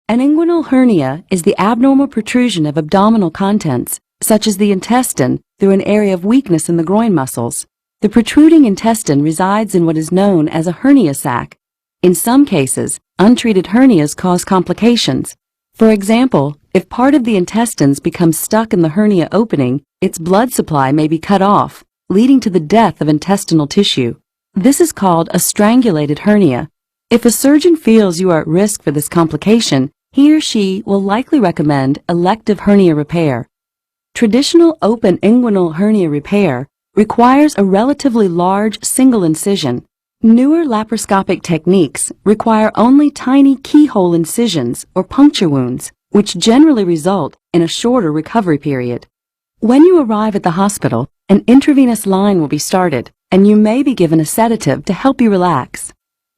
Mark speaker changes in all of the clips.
Speaker 1: An inguinal hernia is the abnormal protrusion of abdominal contents, such as the intestine, through an area of weakness in the groin muscles. The protruding intestine resides in what is known as a hernia sac. In some cases, untreated hernias cause complications. For example, if part of the intestines becomes stuck in the hernia opening, its blood supply may be cut off, leading to the death of intestinal tissue. This is called a strangulated hernia. If a surgeon feels you are at risk for this complication, he or she will likely recommend elective hernia repair. Traditional open inguinal hernia repair requires a relatively large single incision. Newer laparoscopic techniques require only tiny keyhole incisions or puncture wounds, which generally result in a shorter recovery period. When you arrive at the hospital, an intravenous line will be started, and you may be given a sedative to help you relax.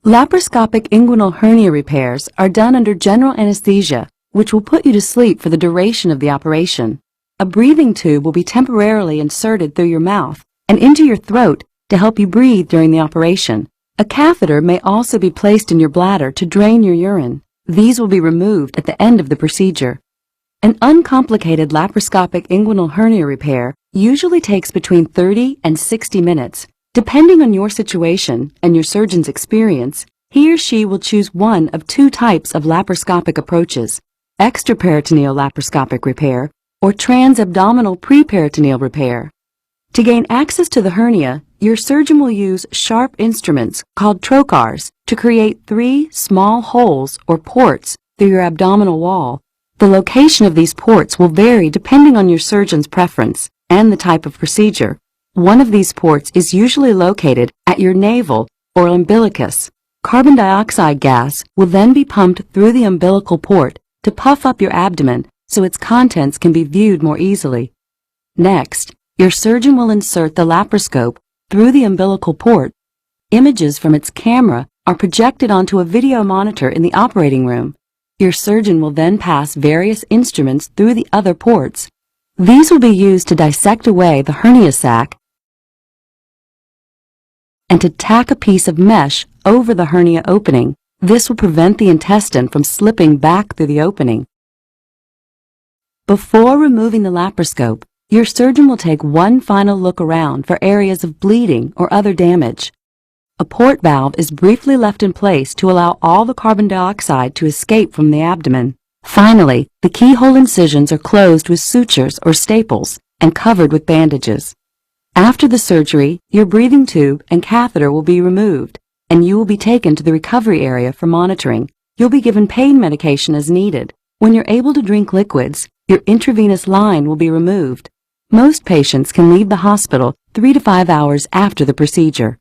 Speaker 1: Laparoscopic inguinal hernia repairs are done under general anesthesia, which will put you to sleep for the duration of the operation. A breathing tube will be temporarily inserted through your mouth and into your throat to help you breathe during the operation. A catheter may also be placed in your bladder to drain your urine. These will be removed at the end of the procedure. An uncomplicated laparoscopic inguinal hernia repair usually takes between 30 and 60 minutes. Depending on your situation and your surgeon's experience, he or she will choose one of two types of laparoscopic approaches: extraperitoneal laparoscopic repair or transabdominal preperitoneal repair. To gain access to the hernia, your surgeon will use sharp instruments called trocars to create 3 small holes or ports through your abdominal wall. The location of these ports will vary depending on your surgeon's preference and the type of procedure. One of these ports is usually located at your navel or umbilicus. Carbon dioxide gas will then be pumped through the umbilical port to puff up your abdomen so its contents can be viewed more easily. Next, your surgeon will insert the laparoscope through the umbilical port. Images from its camera are projected onto a video monitor in the operating room. Your surgeon will then pass various instruments through the other ports. These will be used to dissect away the hernia sac and to tack a piece of mesh over the hernia opening. This will prevent the intestine from slipping back through the opening. Before removing the laparoscope, your surgeon will take one final look around for areas of bleeding or other damage. A port valve is briefly left in place to allow all the carbon dioxide to escape from the abdomen. Finally, the keyhole incisions are closed with sutures or staples and covered with bandages. After the surgery, your breathing tube and catheter will be removed, and you will be taken to the recovery area for monitoring. You'll be given pain medication as needed. When you're able to drink liquids, your intravenous line will be removed. Most patients can leave the hospital 3 to 5 hours after the procedure.